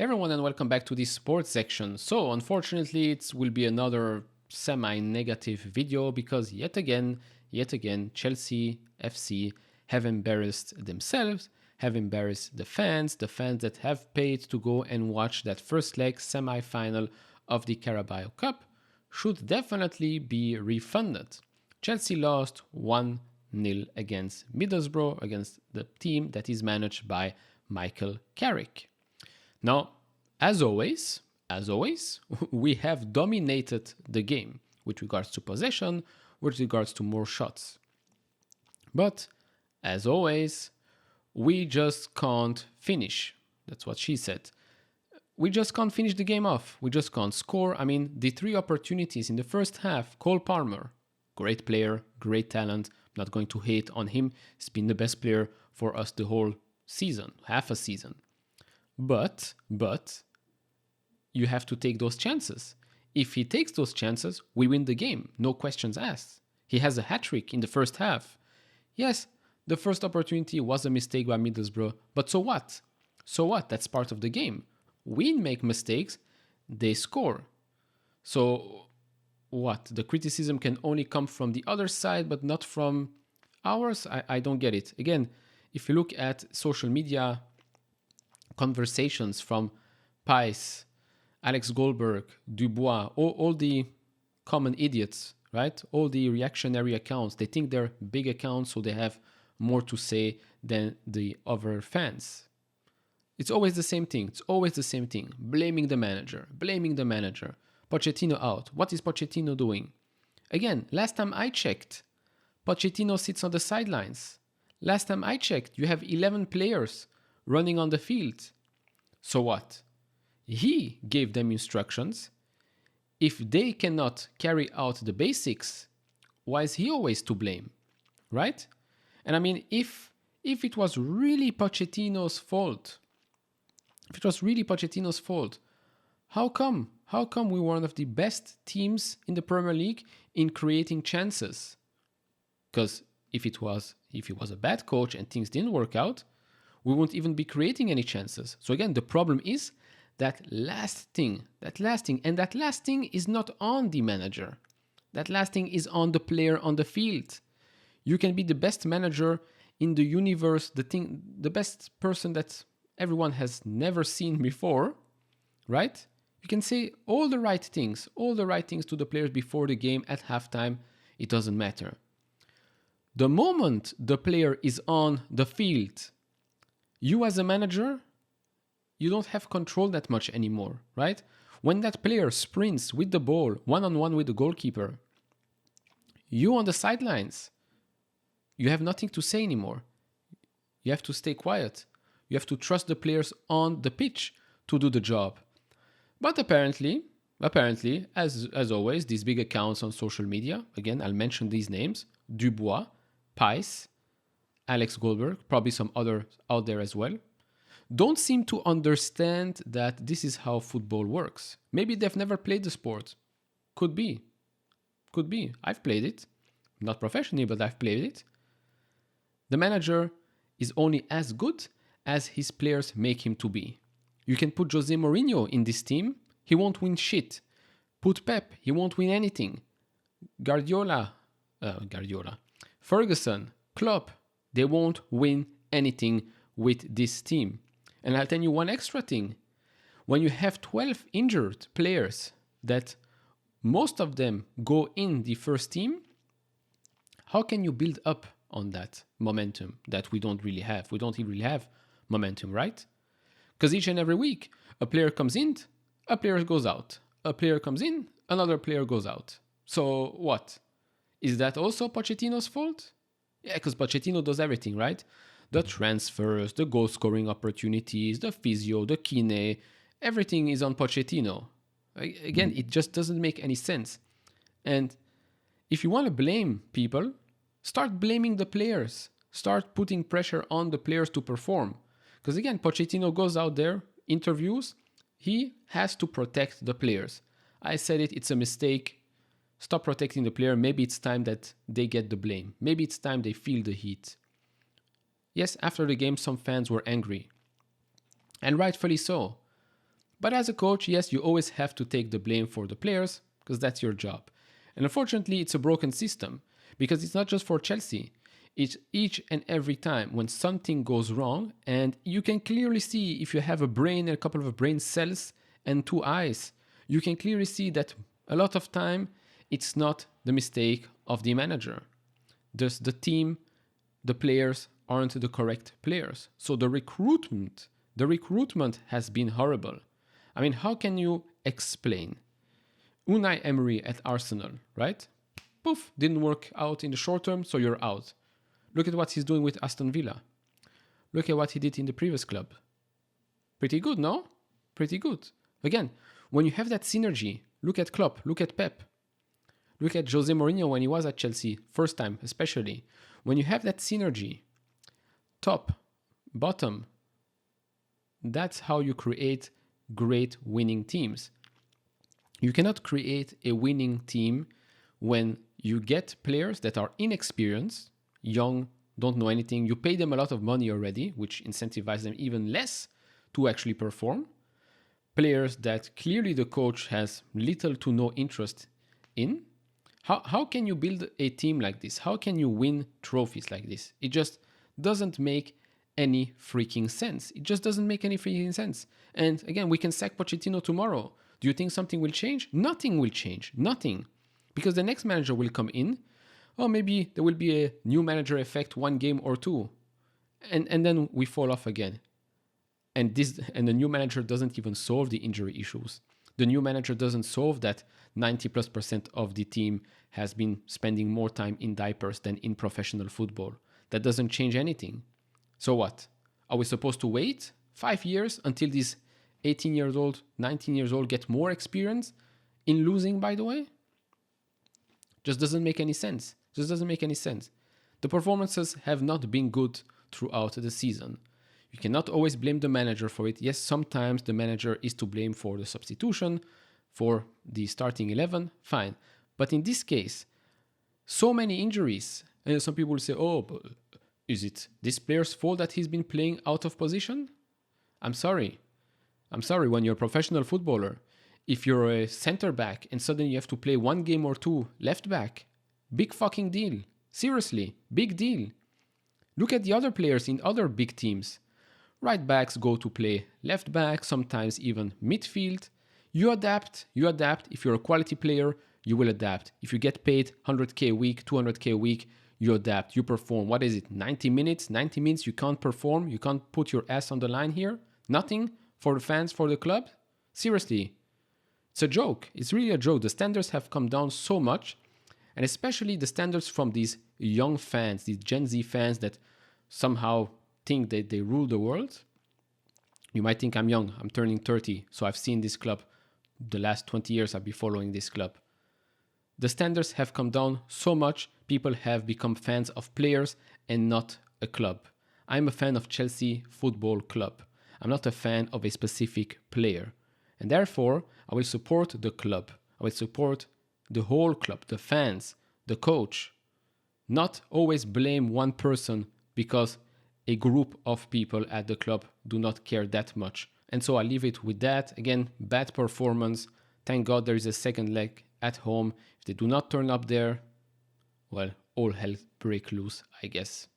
Everyone and welcome back to this sports section. So unfortunately it will be another semi-negative video because yet again, Chelsea FC have embarrassed themselves, have embarrassed the fans that have paid to go and watch that first leg semi-final of the Carabao Cup should definitely be refunded. Chelsea lost 1-0 against Middlesbrough, against the team that is managed by Michael Carrick. Now, as always, we have dominated the game with regards to possession, with regards to more shots. But as always, we just can't finish. That's what she said. We just can't finish the game off. We just can't score. I mean, the three opportunities in the first half, Cole Palmer, great player, great talent. Not going to hate on him. He's been the best player for us the whole season, half a season. But you have to take those chances. If he takes those chances, we win the game, no questions asked. He has a hat-trick in the first half. Yes, the first opportunity was a mistake by Middlesbrough, but so what? So what? That's part of the game. We make mistakes, they score. So what? The criticism can only come from the other side, but not from ours? I don't get it. Again, if you look at social media conversations from Pice, Alex Goldberg, Dubois, all the common idiots, right? All the reactionary accounts, they think they're big accounts, so they have more to say than the other fans. It's always the same thing. Blaming the manager. Pochettino out. What is Pochettino doing? Again, last time I checked, Pochettino sits on the sidelines. Last time I checked, you have 11 players running on the field. So what? He gave them instructions. If they cannot carry out the basics, why is he always to blame? Right? And I mean, if it was really Pochettino's fault, how come we were one of the best teams in the Premier League in creating chances? Because if he was a bad coach and things didn't work out, we won't even be creating any chances. So again, the problem is that last thing is not on the manager. That last thing is on the player on the field. You can be the best manager in the universe, the best person that everyone has never seen before, right? You can say all the right things to the players before the game at halftime. It doesn't matter. The moment the player is on the field, you as a manager, you don't have control that much anymore, right? When that player sprints with the ball, one-on-one with the goalkeeper, you on the sidelines, you have nothing to say anymore. You have to stay quiet. You have to trust the players on the pitch to do the job. But apparently, as always, these big accounts on social media, again, I'll mention these names, Dubois, Pice, Alex Goldberg, probably some others out there as well, don't seem to understand that this is how football works. Maybe they've never played the sport. Could be. I've played it. Not professionally, but I've played it. The manager is only as good as his players make him to be. You can put Jose Mourinho in this team, he won't win shit. Put Pep, he won't win anything. Guardiola, Ferguson, Klopp, they won't win anything with this team. And I'll tell you one extra thing. When you have 12 injured players that most of them go in the first team, how can you build up on that momentum that we don't really have? We don't really have momentum, right? Because each and every week, a player comes in, a player goes out. A player comes in, another player goes out. So what? Is that also Pochettino's fault? Yeah, because Pochettino does everything, right? The transfers, the goal scoring opportunities, the physio, the kine, everything is on Pochettino. Again, it just doesn't make any sense. And if you want to blame people, start blaming the players. Start putting pressure on the players to perform. Because again, Pochettino goes out there, interviews, he has to protect the players. I said it, it's a mistake. Stop protecting the player. Maybe it's time that they get the blame. Maybe it's time they feel the heat. Yes, after the game, some fans were angry. And rightfully so. But as a coach, yes, you always have to take the blame for the players because that's your job. And unfortunately, it's a broken system because it's not just for Chelsea. It's each and every time when something goes wrong, and you can clearly see if you have a brain and a couple of brain cells and two eyes, you can clearly see that a lot of time it's not the mistake of the manager. Just the team, the players aren't the correct players. So the recruitment has been horrible. I mean, how can you explain Unai Emery at Arsenal, right? Poof, didn't work out in the short term, so you're out. Look at what he's doing with Aston Villa. Look at what he did in the previous club. Pretty good, no? Pretty good. Again, when you have that synergy, look at Klopp, look at Pep, look at Jose Mourinho when he was at Chelsea, first time especially. When you have that synergy, top, bottom, that's how you create great winning teams. You cannot create a winning team when you get players that are inexperienced, young, don't know anything. You pay them a lot of money already, which incentivizes them even less to actually perform. Players that clearly the coach has little to no interest in. How can you build a team like this? How can you win trophies like this? It just doesn't make any freaking sense. It just doesn't make any freaking sense. And again, we can sack Pochettino tomorrow. Do you think something will change? Nothing will change. Nothing. Because the next manager will come in. Oh, maybe there will be a new manager effect one game or two. And then we fall off again. And the new manager doesn't even solve the injury issues. The new manager doesn't solve that 90+% of the team has been spending more time in diapers than in professional football. That doesn't change anything. So what? Are we supposed to wait 5 years until these 18 years old, 19 years old get more experience in losing, by the way? Just doesn't make any sense. Just doesn't make any sense. The performances have not been good throughout the season. You cannot always blame the manager for it. Yes, sometimes the manager is to blame for the substitution, for the starting 11, fine. But in this case, so many injuries. And some people will say, oh, but is it this player's fault that he's been playing out of position? I'm sorry. When you're a professional footballer, if you're a center back and suddenly you have to play one game or two left back, big fucking deal. Seriously, big deal. Look at the other players in other big teams. Right backs go to play left back, sometimes even midfield. You adapt. If you're a quality player, you will adapt. If you get paid 100k a week, 200k a week, you adapt, you perform. What is it, 90 minutes? 90 minutes you can't perform? You can't put your ass on the line here? Nothing for the fans, for the club? Seriously, it's a joke. It's really a joke. The standards have come down so much, and especially the standards from these young fans, these Gen Z fans that somehow think that they rule the world. You might think I'm young. I'm turning 30, so I've seen this club. The last 20 years I've been following this club. The standards have come down so much, people have become fans of players and not a club. I'm a fan of Chelsea Football Club. I'm not a fan of a specific player. And therefore, I will support the club. I will support the whole club, the fans, the coach. Not always blame one person because a group of people at the club do not care that much. And so I leave it with that. Again, bad performance. Thank God there is a second leg at home. If they do not turn up there, well, all hell break loose, I guess.